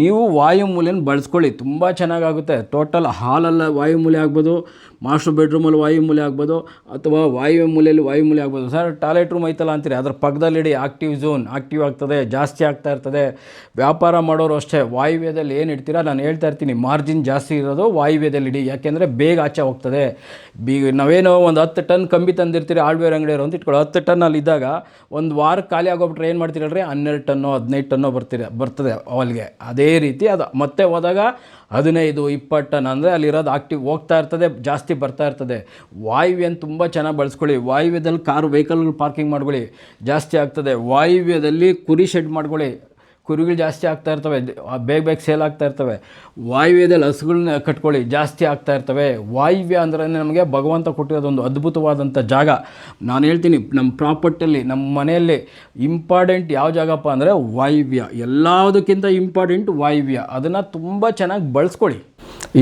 ನೀವು ವಾಯುಮೂಲೆಯನ್ನು ಬಳಸ್ಕೊಳ್ಳಿ, ತುಂಬ ಚೆನ್ನಾಗಾಗುತ್ತೆ. ಟೋಟಲ್ ಹಾಲಲ್ಲ ವಾಯುಮೂಲೆ ಆಗ್ಬೋದು, ಮಾಸ್ಟರ್ ಬೆಡ್ರೂಮಲ್ಲಿ ವಾಯುಮೂಲೆ ಆಗ್ಬೋದು, ಅಥವಾ ವಾಯುಮೂಲೆಯಲ್ಲಿ ವಾಯುಮೂಲೆ ಆಗ್ಬೋದು. ಸರ್ ಟಾಯ್ಲೆಟ್ ರೂಮ್ ಐತಲ್ಲ ಅಂತೀರಿ, ಅದ್ರ ಪಕ್ಕದಲ್ಲಿಡಿ ಆಕ್ಟಿವ್ ಝೋನ್, ಆಕ್ಟಿವ್ ಆಗ್ತದೆ, ಜಾಸ್ತಿ ಆಗ್ತಾ ಇರ್ತದೆ. ವ್ಯಾಪಾರ ಮಾಡೋರು ಅಷ್ಟೇ, ವಾಯುವ್ಯದಲ್ಲಿ ಏನು ಇಡ್ತೀರಾ, ನಾನು ಹೇಳ್ತಾ ಇರ್ತೀನಿ, ಮಾರ್ಜಿನ್ ಜಾಸ್ತಿ ಇರೋದು ವಾಯುವ್ಯದಲ್ಲಿ ಇಡಿ, ಯಾಕೆಂದರೆ ಬೇಗ ಆಚೆ ಹೋಗ್ತದೆ. ನಾವೇನೋ ಒಂದು 10 ಟನ್ ಕಂಬಿ ತಂದಿರ್ತೀರಿ, ಹಾರ್ಡ್ವೇರ್ ಅಂಗಡಿಯವರು ಅಂತ ಇಟ್ಕೊಳ್ಳಿ, 10 ಟನ್ನಲ್ಲಿ ಇದ್ದಾಗ ಒಂದು ವಾರಕ್ಕೆ ಖಾಲಿ ಆಗೋಗ್ಬಿಟ್ರೆ ಏನು ಮಾಡ್ತೀರಲ್ರಿ, 12 ಟನ್ನೋ 15 ಟನ್ನೋ ಬರ್ತದೆ ಅವಲ್ಲಿಗೆ. ಅದೇ ರೀತಿ ಅದು ಮತ್ತೆ ಹೋದಾಗ 15, 20 ಟನ್ ಅಂದರೆ ಅಲ್ಲಿರೋದು ಆಕ್ಟಿವ್ ಹೋಗ್ತಾ ಇರ್ತದೆ, ಜಾಸ್ತಿ ಬರ್ತಾ ಇರ್ತದೆ. ವಾಯುವ್ಯನ ತುಂಬ ಚೆನ್ನಾಗಿ ಬಳಸ್ಕೊಳ್ಳಿ. ವಾಯುವ್ಯದಲ್ಲಿ ವೆಹಿಕಲ್ಗಳು ಪಾರ್ಕಿಂಗ್ ಮಾಡ್ಕೊಳ್ಳಿ, ಜಾಸ್ತಿ ಆಗ್ತದೆ. ವಾಯುವ್ಯದಲ್ಲಿ ಕುರಿ ಶೆಡ್ ಮಾಡ್ಕೊಳ್ಳಿ, ಕುರಿಗಳು ಜಾಸ್ತಿ ಆಗ್ತಾ ಇರ್ತವೆ, ಬೇಗ ಸೇಲ್ ಆಗ್ತಾ ಇರ್ತವೆ. ವಾಯುವ್ಯದಲ್ಲಿ ಹಸುಗಳನ್ನ ಕಟ್ಕೊಳ್ಳಿ, ಜಾಸ್ತಿ ಆಗ್ತಾ ಇರ್ತವೆ. ವಾಯುವ್ಯ ಅಂದರೆ ನಮಗೆ ಭಗವಂತ ಕೊಟ್ಟಿರೋದೊಂದು ಅದ್ಭುತವಾದಂಥ ಜಾಗ. ನಾನು ಹೇಳ್ತೀನಿ, ನಮ್ಮ ಪ್ರಾಪರ್ಟಿಯಲ್ಲಿ, ನಮ್ಮ ಮನೆಯಲ್ಲಿ ಇಂಪಾರ್ಟೆಂಟ್ ಯಾವ ಜಾಗಪ್ಪ ಅಂದರೆ ವಾಯುವ್ಯ. ಎಲ್ಲದಕ್ಕಿಂತ ಇಂಪಾರ್ಟೆಂಟ್ ವಾಯುವ್ಯ. ಅದನ್ನು ತುಂಬ ಚೆನ್ನಾಗಿ ಬಳಸ್ಕೊಳ್ಳಿ.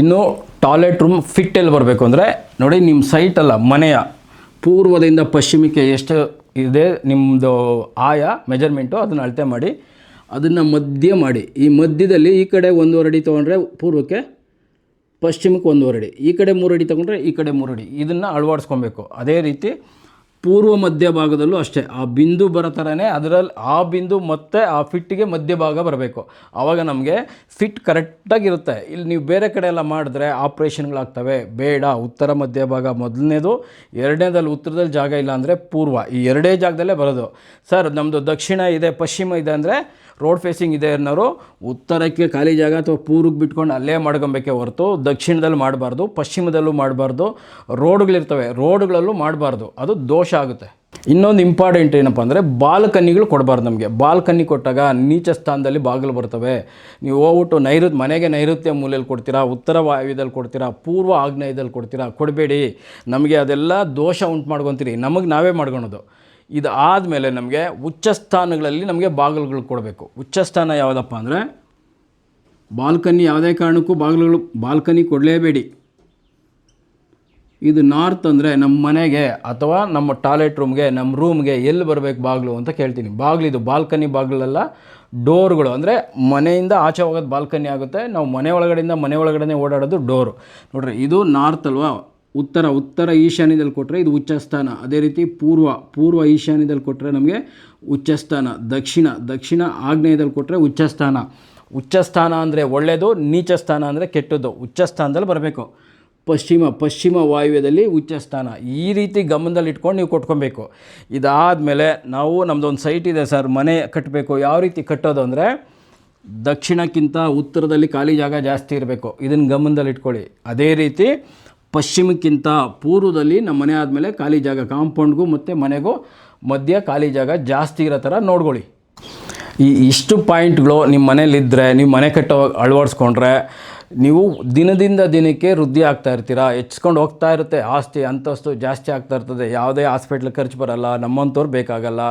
ಇನ್ನು ಟಾಯ್ಲೆಟ್ ರೂಮ್ ಫಿಟ್ ಎಲ್ಲಿ ಬರಬೇಕು ಅಂದರೆ ನೋಡಿ, ನಿಮ್ಮ ಸೈಟಲ್ಲ, ಮನೆಯ ಪೂರ್ವದಿಂದ ಪಶ್ಚಿಮಕ್ಕೆ ಎಷ್ಟು ಇದೆ ನಿಮ್ಮದು ಮೆಜರ್ಮೆಂಟು, ಅದನ್ನು ಅಳತೆ ಮಾಡಿ ಅದನ್ನು ಮಧ್ಯ ಮಾಡಿ. ಈ ಮಧ್ಯದಲ್ಲಿ ಈ ಕಡೆ 1.5 ಅಡಿ ತೊಗೊಂಡ್ರೆ ಪೂರ್ವಕ್ಕೆ, ಪಶ್ಚಿಮಕ್ಕೆ 1.5 ಅಡಿ, ಈ ಕಡೆ 3 ಅಡಿ ತೊಗೊಂಡ್ರೆ ಈ ಕಡೆ 3 ಅಡಿ, ಇದನ್ನು ಅಳವಡಿಸ್ಕೊಬೇಕು. ಅದೇ ರೀತಿ ಪೂರ್ವ ಮಧ್ಯ ಭಾಗದಲ್ಲೂ ಅಷ್ಟೇ, ಆ ಬಿಂದು ಬರೋ ಥರನೇ ಅದರಲ್ಲಿ ಆ ಬಿಂದು ಮತ್ತು ಆ ಫಿಟ್ಟಿಗೆ ಮಧ್ಯಭಾಗ ಬರಬೇಕು. ಆವಾಗ ನಮಗೆ ಫಿಟ್ ಕರೆಕ್ಟಾಗಿರುತ್ತೆ. ಇಲ್ಲಿ ನೀವು ಬೇರೆ ಕಡೆ ಎಲ್ಲ ಮಾಡಿದ್ರೆ ಆಪ್ರೇಷನ್ಗಳಾಗ್ತವೆ, ಬೇಡ. ಉತ್ತರ ಮಧ್ಯಭಾಗ ಮೊದಲನೇದು, ಎರಡನೇದಲ್ಲಿ ಉತ್ತರದಲ್ಲಿ ಜಾಗ ಇಲ್ಲ ಅಂದರೆ ಪೂರ್ವ, ಈ ಎರಡೇ ಜಾಗದಲ್ಲೇ ಬರೋದು. ಸರ್ ನಮ್ಮದು ದಕ್ಷಿಣ ಇದೆ, ಪಶ್ಚಿಮ ಇದೆ ಅಂದರೆ ರೋಡ್ ಫೇಸಿಂಗ್ ಇದೆ ಅನ್ನೋರು ಉತ್ತರಕ್ಕೆ ಖಾಲಿ ಜಾಗ ಅಥವಾ ಪೂರ್ವಕ್ಕೆ ಬಿಟ್ಕೊಂಡು ಅಲ್ಲೇ ಮಾಡ್ಕೊಬೇಕೇ ಹೊರತು ದಕ್ಷಿಣದಲ್ಲಿ ಮಾಡಬಾರ್ದು, ಪಶ್ಚಿಮದಲ್ಲೂ ಮಾಡಬಾರ್ದು. ರೋಡ್ಗಳಿರ್ತವೆ, ರೋಡ್ಗಳಲ್ಲೂ ಮಾಡಬಾರ್ದು, ಅದು ದೋಷ ಆಗುತ್ತೆ. ಇನ್ನೊಂದು ಇಂಪಾರ್ಟೆಂಟ್ ಏನಪ್ಪ ಅಂದರೆ ಬಾಲ್ಕನಿಗಳು ಕೊಡಬಾರ್ದು. ನಮಗೆ ಬಾಲ್ಕನಿ ಕೊಟ್ಟಾಗ ನೀಚ ಸ್ಥಾನದಲ್ಲಿ ಬಾಗಿಲು ಬರ್ತವೆ. ನೀವು ಹೋಗ್ಬಿಟ್ಟು ಮನೆಗೆ ನೈಋತ್ಯ ಮೂಲೆಯಲ್ಲಿ ಕೊಡ್ತೀರಾ, ಉತ್ತರ ವಾಯುವ್ಯದಲ್ಲಿ ಕೊಡ್ತೀರಾ, ಪೂರ್ವ ಆಗ್ನೇಯದಲ್ಲಿ ಕೊಡ್ತೀರಾ, ಕೊಡಬೇಡಿ. ನಮಗೆ ಅದೆಲ್ಲ ದೋಷ ಉಂಟು ಮಾಡ್ಕೊತೀರಿ, ನಮಗೆ ನಾವೇ ಮಾಡ್ಕೊಳೋದು. ಇದು ಆದಮೇಲೆ ನಮಗೆ ಉಚ್ಚಸ್ಥಾನಗಳಲ್ಲಿ ನಮಗೆ ಬಾಗಿಲುಗಳು ಕೊಡಬೇಕು. ಉಚ್ಚಸ್ಥಾನ ಯಾವುದಪ್ಪ ಅಂದರೆ ಬಾಲ್ಕನಿ, ಯಾವುದೇ ಕಾರಣಕ್ಕೂ ಬಾಲ್ಕನಿ ಕೊಡಲೇಬೇಡಿ. ಇದು ನಾರ್ತ್ ಅಂದರೆ ನಮ್ಮ ಮನೆಗೆ ಅಥವಾ ನಮ್ಮ ಟಾಯ್ಲೆಟ್ ರೂಮ್ಗೆ, ನಮ್ಮ ರೂಮ್ಗೆ ಎಲ್ಲಿ ಬರಬೇಕು ಬಾಗಿಲು ಅಂತ ಕೇಳ್ತೀನಿ. ಬಾಗಿಲಿದು ಬಾಲ್ಕನಿ ಬಾಗಿಲಲ್ಲ, ಡೋರ್ಗಳು ಅಂದರೆ ಮನೆಯಿಂದ ಆಚೆ ಹೋಗೋದು ಬಾಲ್ಕನಿ ಆಗುತ್ತೆ. ನಾವು ಮನೆ ಒಳಗಡೆ ಓಡಾಡೋದು ಡೋರು. ನೋಡ್ರಿ, ಇದು ನಾರ್ತ್ ಅಲ್ವಾ, ಉತ್ತರ ಈಶಾನ್ಯದಲ್ಲಿ ಕೊಟ್ಟರೆ ಇದು ಉಚ್ಚಸ್ಥಾನ. ಅದೇ ರೀತಿ ಪೂರ್ವ ಈಶಾನ್ಯದಲ್ಲಿ ಕೊಟ್ಟರೆ ನಮಗೆ ಉಚ್ಚಸ್ಥಾನ. ದಕ್ಷಿಣ ಆಗ್ನೇಯದಲ್ಲಿ ಕೊಟ್ಟರೆ ಉಚ್ಚಸ್ಥಾನ ಅಂದರೆ ಒಳ್ಳೆಯದು, ನೀಚ ಸ್ಥಾನ ಅಂದರೆ ಕೆಟ್ಟದ್ದು. ಉಚ್ಚಸ್ಥಾನದಲ್ಲಿ ಬರಬೇಕು. ಪಶ್ಚಿಮ ವಾಯುವ್ಯದಲ್ಲಿ ಉಚ್ಚಸ್ಥಾನ. ಈ ರೀತಿ ಗಮನದಲ್ಲಿ ಇಟ್ಕೊಂಡು ನೀವು ಕೊಟ್ಕೊಬೇಕು. ಇದಾದಮೇಲೆ ನಮ್ಮದೊಂದು ಸೈಟ್ ಇದೆ ಸರ್, ಮನೆ ಕಟ್ಟಬೇಕು. ಯಾವ ರೀತಿ ಕಟ್ಟೋದು ಅಂದರೆ ದಕ್ಷಿಣಕ್ಕಿಂತ ಉತ್ತರದಲ್ಲಿ ಖಾಲಿ ಜಾಗ ಜಾಸ್ತಿ ಇರಬೇಕು. ಇದನ್ನು ಗಮನದಲ್ಲಿ ಇಟ್ಕೊಳ್ಳಿ. ಅದೇ ರೀತಿ ಪಶ್ಚಿಮಕ್ಕಿಂತ ಪೂರ್ವದಲ್ಲಿ ನಮ್ಮ ಮನೆ ಆದಮೇಲೆ ಖಾಲಿ ಜಾಗ, ಕಾಂಪೌಂಡ್ಗೂ ಮತ್ತು ಮನೆಗೂ ಮಧ್ಯ ಖಾಲಿ ಜಾಗ ಜಾಸ್ತಿ ಇರೋ ಥರ ನೋಡ್ಕೊಳ್ಳಿ. ಇಷ್ಟು ಪಾಯಿಂಟ್ಗಳು ನಿಮ್ಮ ಮನೇಲಿದ್ದರೆ, ನೀವು ಮನೆ ಕಟ್ಟೋ ಅಳವಡಿಸ್ಕೊಂಡ್ರೆ ನೀವು ದಿನದಿಂದ ದಿನಕ್ಕೆ ವೃದ್ಧಿ ಆಗ್ತಾ ಇರ್ತೀರ. ಹೆಚ್ಚಿಕೊಂಡು ಹೋಗ್ತಾ ಇರುತ್ತೆ. ಆಸ್ತಿ ಅಂತಸ್ತು ಜಾಸ್ತಿ ಆಗ್ತಾ ಇರ್ತದೆ. ಯಾವುದೇ ಹಾಸ್ಪಿಟ್ಲಿಗೆ ಖರ್ಚು ಬರೋಲ್ಲ, ನಮ್ಮಂಥವ್ರು ಬೇಕಾಗಲ್ಲ.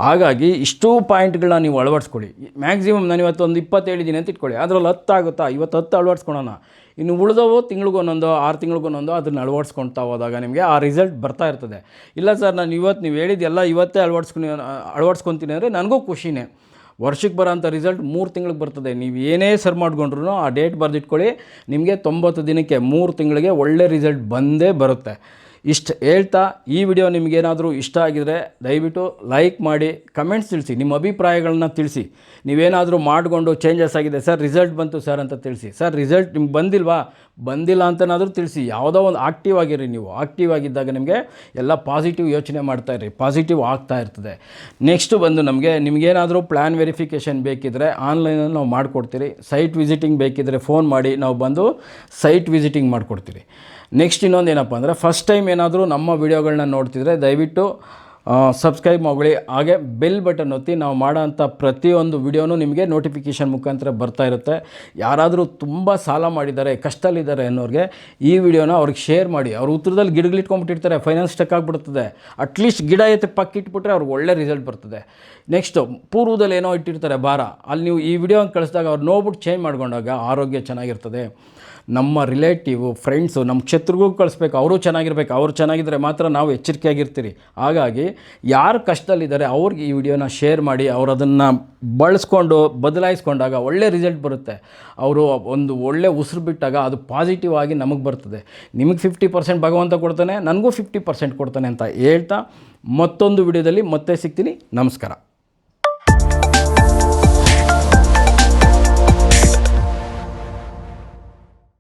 ಹಾಗಾಗಿ ಇಷ್ಟು ಪಾಯಿಂಟ್ಗಳನ್ನ ನೀವು ಅಳವಡಿಸ್ಕೊಳ್ಳಿ. ಮ್ಯಾಕ್ಸಿಮಮ್ ನಾನು ಇವತ್ತು ಒಂದು 20 ಹೇಳಿದ್ದೀನಿ ಅಂತ ಇಟ್ಕೊಳ್ಳಿ, ಅದರಲ್ಲಿ 10 ಆಗುತ್ತಾ, ಇವತ್ತು 10 ಅಳವಡಿಸ್ಕೊಳ್ಳೋಣ. ಇನ್ನು ಉಳಿದವು ತಿಂಗಳಿಗೊಂದೊಂದು 6 ತಿಂಗಳಿಗೊಂದೊಂದು ಅದನ್ನು ಅಳವಡಿಸ್ಕೊಳ್ತಾ ಹೋದಾಗ ನಿಮಗೆ ಆ ರಿಸಲ್ಟ್ ಬರ್ತಾ ಇರ್ತದೆ. ಇಲ್ಲ ಸರ್, ನಾನು ನೀವು ಹೇಳಿದ್ದೆಲ್ಲ ಇವತ್ತೇ ಅಳವಡಿಸ್ಕೊತೀನಿ ಅಂದರೆ ನನಗೂ ಖುಷಿನೇ. ವರ್ಷಕ್ಕೆ ಬರೋಂಥ ರಿಸಲ್ಟ್ 3 ತಿಂಗಳಿಗೆ ಬರ್ತದೆ. ನೀವು ಏನೇ ಸರ್ ಮಾಡ್ಕೊಂಡ್ರು ಆ ಡೇಟ್ ಬರೆದಿಟ್ಕೊಳ್ಳಿ. ನಿಮಗೆ 90 ದಿನಕ್ಕೆ 3 ತಿಂಗಳಿಗೆ ಒಳ್ಳೆ ರಿಸಲ್ಟ್ ಬಂದೇ ಬರುತ್ತೆ. ಇಷ್ಟು ಹೇಳ್ತಾ, ಈ ವಿಡಿಯೋ ನಿಮಗೇನಾದರೂ ಇಷ್ಟ ಆಗಿದರೆ ದಯವಿಟ್ಟು ಲೈಕ್ ಮಾಡಿ, ಕಮೆಂಟ್ಸ್ ತಿಳಿಸಿ, ನಿಮ್ಮ ಅಭಿಪ್ರಾಯಗಳನ್ನ ತಿಳಿಸಿ. ನೀವೇನಾದರೂ ಮಾಡಿಕೊಂಡು ಚೇಂಜಸ್ ಆಗಿದೆ ಸರ್, ರಿಸಲ್ಟ್ ಬಂತು ಸರ್ ಅಂತ ತಿಳಿಸಿ. ಸರ್, ರಿಸಲ್ಟ್ ನಿಮ್ಗೆ ಬಂದಿಲ್ಲ ಅಂತನಾದರೂ ತಿಳಿಸಿ. ಯಾವುದೋ ಒಂದು ಆಕ್ಟಿವ್ ಆಗಿರಿ. ನೀವು ಆಕ್ಟಿವ್ ಆಗಿದ್ದಾಗ ನಿಮಗೆ ಎಲ್ಲ ಪಾಸಿಟಿವ್ ಯೋಚನೆ ಮಾಡ್ತಾಯಿರಿ, ಪಾಸಿಟಿವ್ ಆಗ್ತಾ ಇರ್ತದೆ. ನೆಕ್ಸ್ಟು ಬಂದು ನಿಮಗೇನಾದರೂ ಪ್ಲ್ಯಾನ್ ವೆರಿಫಿಕೇಷನ್ ಬೇಕಿದ್ದರೆ ಆನ್ಲೈನಲ್ಲಿ ನಾವು ಮಾಡಿಕೊಡ್ತೀರಿ. ಸೈಟ್ ವಿಸಿಟಿಂಗ್ ಬೇಕಿದ್ದರೆ ಫೋನ್ ಮಾಡಿ, ನಾವು ಬಂದು ಸೈಟ್ ವಿಸಿಟಿಂಗ್ ಮಾಡಿಕೊಡ್ತೀರಿ. ನೆಕ್ಸ್ಟ್ ಇನ್ನೊಂದು ಏನಪ್ಪ ಅಂದರೆ, ಫಸ್ಟ್ ಟೈಮ್ ಏನಾದರೂ ನಮ್ಮ ವಿಡಿಯೋಗಳನ್ನ ನೋಡ್ತಿದ್ರೆ ದಯವಿಟ್ಟು ಸಬ್ಸ್ಕ್ರೈಬ್ ಮಾಡಿ, ಹಾಗೆ ಬೆಲ್ ಬಟನ್ ಒತ್ತಿ. ನಾವು ಮಾಡೋಂಥ ಪ್ರತಿಯೊಂದು ವಿಡಿಯೋನೂ ನಿಮಗೆ ನೋಟಿಫಿಕೇಷನ್ ಮುಖಾಂತರ ಬರ್ತಾ ಇರುತ್ತೆ. ಯಾರಾದರೂ ತುಂಬ ಸಾಲ ಮಾಡಿದ್ದಾರೆ, ಕಷ್ಟದಲ್ಲಿದ್ದಾರೆ ಅನ್ನೋರಿಗೆ ಈ ವಿಡಿಯೋನ ಅವ್ರಿಗೆ ಶೇರ್ ಮಾಡಿ. ಅವ್ರ ಉತ್ತರದಲ್ಲಿ ಗಿಡಗಳಿಟ್ಕೊಂಡ್ಬಿಟ್ಟಿರ್ತಾರೆ, ಫೈನಾನ್ಸ್ ಸ್ಟಕ್ ಆಗಿಬಿಡ್ತದೆ. ಅಟ್ಲೀಸ್ಟ್ ಗಿಡ ಎತ್ತಿ ಪಕ್ಕಿಟ್ಬಿಟ್ರೆ ಅವ್ರಿಗೆ ಒಳ್ಳೆ ರಿಸಲ್ಟ್ ಬರ್ತದೆ. ನೆಕ್ಸ್ಟು ಪೂರ್ವದಲ್ಲಿ ಏನೋ ಇಟ್ಟಿರ್ತಾರೆ ಭಾರ, ಅಲ್ಲಿ ನೀವು ಈ ವಿಡಿಯೋ ಕಳಿಸಿದಾಗ ಅವ್ರು ನೋಡ್ಬಿಟ್ಟು ಚೇಂಜ್ ಮಾಡ್ಕೊಂಡಾಗ ಆರೋಗ್ಯ ಚೆನ್ನಾಗಿರ್ತದೆ. ನಮ್ಮ ರಿಲೇಟಿವು, ಫ್ರೆಂಡ್ಸು, ನಮ್ಮ ಕ್ಷೇತ್ರಗೂ ಕಳಿಸ್ಬೇಕು. ಅವರು ಚೆನ್ನಾಗಿರ್ಬೇಕು. ಅವರು ಚೆನ್ನಾಗಿದ್ದರೆ ಮಾತ್ರ ನಾವು ಎಚ್ಚರಿಕೆಯಾಗಿರ್ತೀರಿ. ಹಾಗಾಗಿ ಯಾರು ಕಷ್ಟದಲ್ಲಿದ್ದಾರೆ ಅವ್ರಿಗೆ ಈ ವಿಡಿಯೋನ ಶೇರ್ ಮಾಡಿ. ಅವರು ಅದನ್ನು ಬಳಸ್ಕೊಂಡು ಬದಲಾಯಿಸ್ಕೊಂಡಾಗ ಒಳ್ಳೆ ರಿಸಲ್ಟ್ ಬರುತ್ತೆ. ಅವರು ಒಂದು ಒಳ್ಳೆ ಉಸಿರು ಬಿಟ್ಟಾಗ ಅದು ಪಾಸಿಟಿವ್ ಆಗಿ ನಮಗೆ ಬರ್ತದೆ. ನಿಮಗೆ 50% ಭಗವಂತ ಕೊಡ್ತಾನೆ, ನನಗೂ 50% ಕೊಡ್ತಾನೆ ಅಂತ ಹೇಳ್ತಾ ಮತ್ತೊಂದು ವಿಡಿಯೋದಲ್ಲಿ ಮತ್ತೆ ಸಿಗ್ತೀನಿ. ನಮಸ್ಕಾರ.